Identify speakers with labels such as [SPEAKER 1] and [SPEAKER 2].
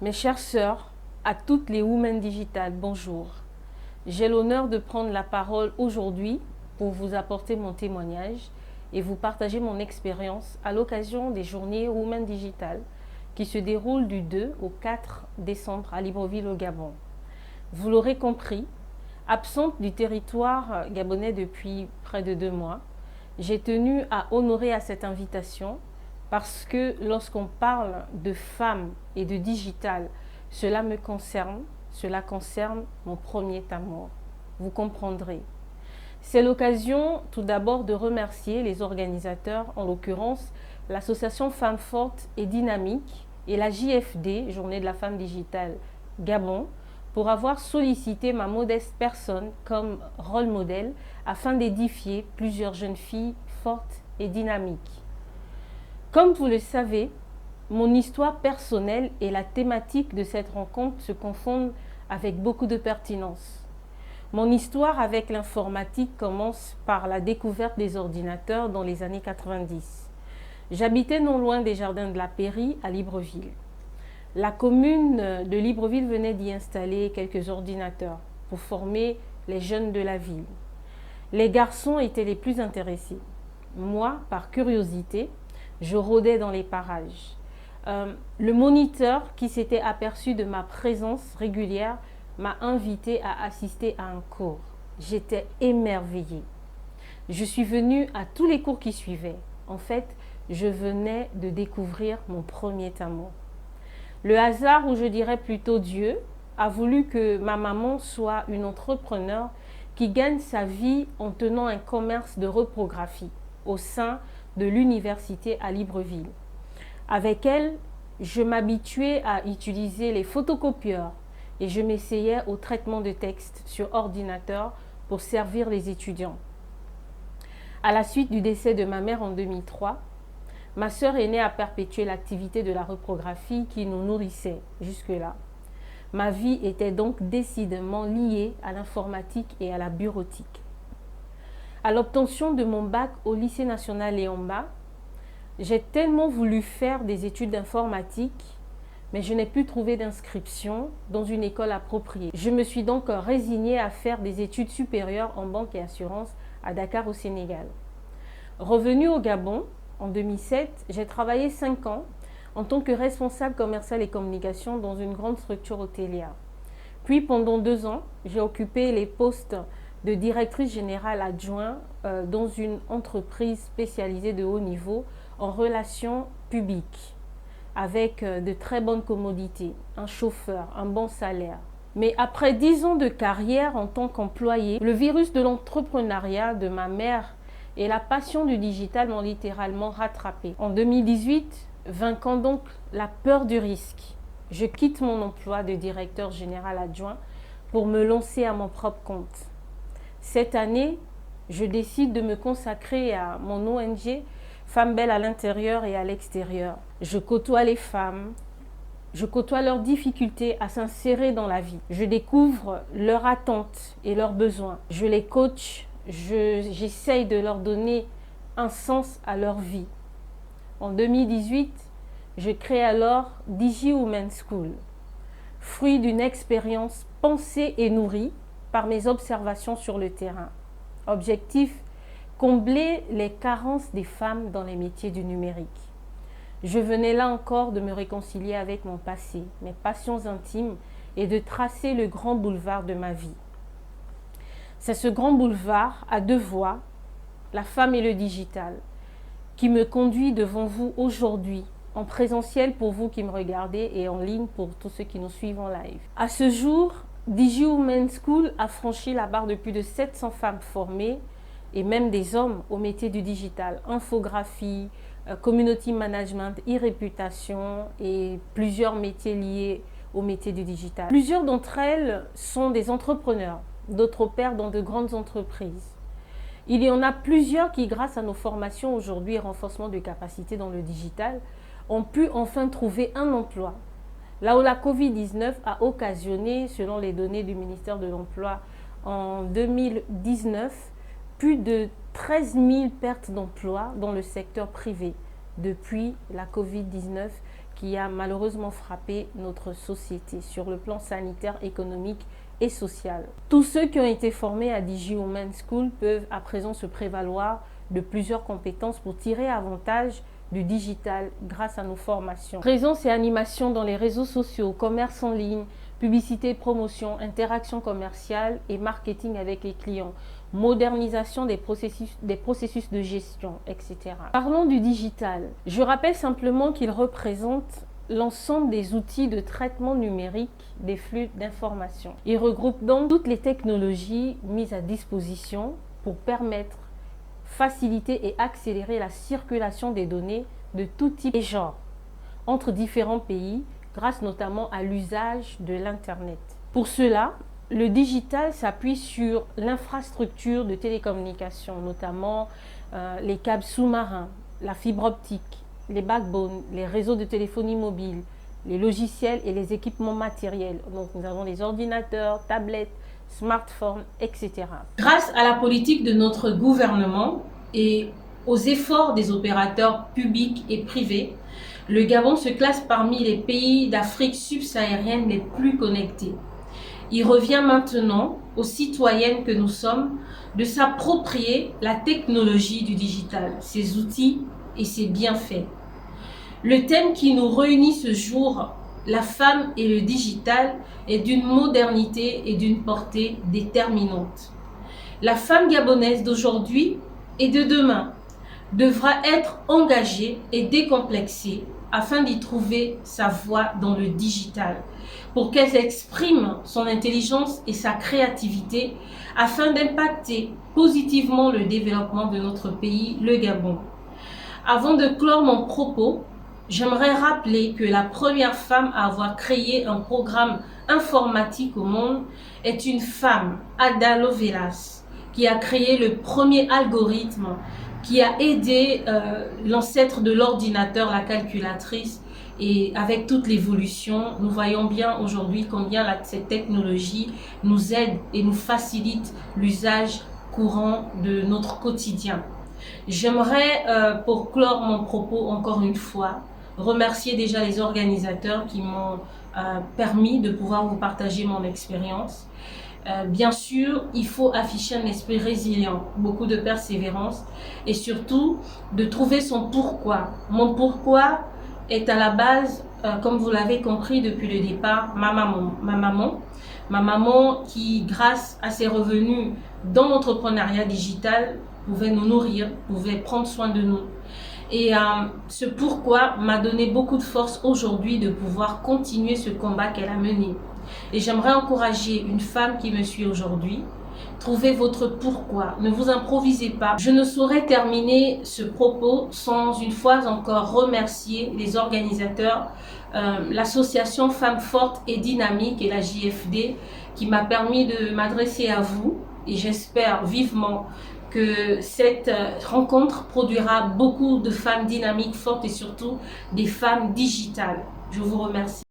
[SPEAKER 1] Mes chères sœurs, à toutes les Women Digitales, bonjour. J'ai l'honneur de prendre la parole aujourd'hui pour vous apporter mon témoignage et vous partager mon expérience à l'occasion des journées Women Digitales qui se déroulent du 2 au 4 décembre à Libreville au Gabon. Vous l'aurez compris, absente du territoire gabonais depuis près de 2 mois, j'ai tenu à honorer à cette invitation parce que lorsqu'on parle de femmes et de digital, cela me concerne, cela concerne mon premier amour. Vous comprendrez. C'est l'occasion tout d'abord de remercier les organisateurs, en l'occurrence l'association Femmes Fortes et Dynamiques et la JFD, Journée de la Femme Digitale Gabon, pour avoir sollicité ma modeste personne comme rôle modèle afin d'édifier plusieurs jeunes filles fortes et dynamiques. Comme vous le savez, mon histoire personnelle et la thématique de cette rencontre se confondent avec beaucoup de pertinence. Mon histoire avec l'informatique commence par la découverte des ordinateurs dans les années 90. J'habitais non loin des jardins de la Pairie à Libreville. La commune de Libreville venait d'y installer quelques ordinateurs pour former les jeunes de la ville. Les garçons étaient les plus intéressés. Moi, par curiosité, je rôdais dans les parages. Le moniteur qui s'était aperçu de ma présence régulière m'a invité à assister à un cours. J'étais émerveillée. Je suis venue à tous les cours qui suivaient. En fait, je venais de découvrir mon premier amour. Le hasard, ou je dirais plutôt Dieu, a voulu que ma maman soit une entrepreneure qui gagne sa vie en tenant un commerce de reprographie au sein de l'université à Libreville. Avec elle, je m'habituais à utiliser les photocopieurs et je m'essayais au traitement de texte sur ordinateur pour servir les étudiants. À la suite du décès de ma mère en 2003, ma sœur aînée a perpétué l'activité de la reprographie qui nous nourrissait jusque-là. Ma vie était donc décidément liée à l'informatique et à la bureautique. À l'obtention de mon bac au lycée national Léon Mba, j'ai tellement voulu faire des études d'informatique, mais je n'ai pu trouver d'inscription dans une école appropriée. Je me suis donc résignée à faire des études supérieures en banque et assurance à Dakar au Sénégal. Revenue au Gabon, en 2007, j'ai travaillé 5 ans en tant que responsable commercial et communication dans une grande structure hôtelière. Puis pendant 2 ans, j'ai occupé les postes de directrice générale adjointe dans une entreprise spécialisée de haut niveau en relations publiques, avec de très bonnes commodités, un chauffeur, un bon salaire. Mais après 10 ans de carrière en tant qu'employé, le virus de l'entrepreneuriat de ma mère et la passion du digital m'ont littéralement rattrapé. En 2018, vainquant donc la peur du risque, je quitte mon emploi de directeur général adjoint pour me lancer à mon propre compte. Cette année, je décide de me consacrer à mon ONG Femmes Belles à l'intérieur et à l'extérieur. Je côtoie les femmes, je côtoie leurs difficultés à s'insérer dans la vie. Je découvre leurs attentes et leurs besoins. Je les coach, j'essaye de leur donner un sens à leur vie. En 2018, je crée alors DigiWomen School, fruit d'une expérience pensée et nourrie par mes observations sur le terrain. Objectif, combler les carences des femmes dans les métiers du numérique. Je venais là encore de me réconcilier avec mon passé, mes passions intimes et de tracer le grand boulevard de ma vie. C'est ce grand boulevard à 2 voies, la femme et le digital, qui me conduit devant vous aujourd'hui, en présentiel pour vous qui me regardez et en ligne pour tous ceux qui nous suivent en live. À ce jour, DigiWomen School a franchi la barre de plus de 700 femmes formées et même des hommes au métier du digital, infographie, community management, e-réputation et plusieurs métiers liés au métier du digital. Plusieurs d'entre elles sont des entrepreneurs, d'autres opèrent dans de grandes entreprises. Il y en a plusieurs qui, grâce à nos formations aujourd'hui et renforcement de capacités dans le digital, ont pu enfin trouver un emploi. Là où la Covid-19 a occasionné, selon les données du ministère de l'Emploi, en 2019, plus de 13 000 pertes d'emplois dans le secteur privé depuis la Covid-19 qui a malheureusement frappé notre société sur le plan sanitaire, économique et social. Tous ceux qui ont été formés à DigiWomen School peuvent à présent se prévaloir de plusieurs compétences pour tirer avantage du digital grâce à nos formations. Présence et animation dans les réseaux sociaux, commerce en ligne, publicité, promotion, interaction commerciale et marketing avec les clients, modernisation des processus de gestion, etc. Parlons du digital. Je rappelle simplement qu'il représente l'ensemble des outils de traitement numérique des flux d'informations. Il regroupe donc toutes les technologies mises à disposition pour permettre, faciliter et accélérer la circulation des données de tout type et genre entre différents pays grâce notamment à l'usage de l'Internet. Pour cela, le digital s'appuie sur l'infrastructure de télécommunications, notamment les câbles sous-marins, la fibre optique, les backbones, les réseaux de téléphonie mobile, les logiciels et les équipements matériels. Donc nous avons les ordinateurs, tablettes, smartphones, etc. Grâce à la politique de notre gouvernement et aux efforts des opérateurs publics et privés, le Gabon se classe parmi les pays d'Afrique subsaharienne les plus connectés. Il revient maintenant aux citoyennes que nous sommes de s'approprier la technologie du digital, ses outils et ses bienfaits. Le thème qui nous réunit ce jour, la femme et le digital, est d'une modernité et d'une portée déterminante. La femme gabonaise d'aujourd'hui et de demain devra être engagée et décomplexée afin d'y trouver sa voie dans le digital, pour qu'elle exprime son intelligence et sa créativité afin d'impacter positivement le développement de notre pays, le Gabon. Avant de clore mon propos, j'aimerais rappeler que la première femme à avoir créé un programme informatique au monde est une femme, Ada Lovelace, qui a créé le premier algorithme qui a aidé l'ancêtre de l'ordinateur, la calculatrice. Et avec toute l'évolution, nous voyons bien aujourd'hui combien cette technologie nous aide et nous facilite l'usage courant de notre quotidien. J'aimerais, pour clore mon propos encore une fois, remercier déjà les organisateurs qui m'ont permis de pouvoir vous partager mon expérience. Bien sûr, il faut afficher un esprit résilient, beaucoup de persévérance et surtout de trouver son pourquoi. Mon pourquoi est à la base, comme vous l'avez compris depuis le départ, ma maman qui, grâce à ses revenus dans l'entrepreneuriat digital, pouvait nous nourrir, pouvait prendre soin de nous. Et ce pourquoi m'a donné beaucoup de force aujourd'hui de pouvoir continuer ce combat qu'elle a mené. Et j'aimerais encourager une femme qui me suit aujourd'hui. Trouvez votre pourquoi, ne vous improvisez pas. Je ne saurais terminer ce propos sans une fois encore remercier les organisateurs, l'association Femmes Fortes et Dynamiques et la JFD qui m'a permis de m'adresser à vous. Et j'espère vivement que cette rencontre produira beaucoup de femmes dynamiques, fortes et surtout des femmes digitales. Je vous remercie.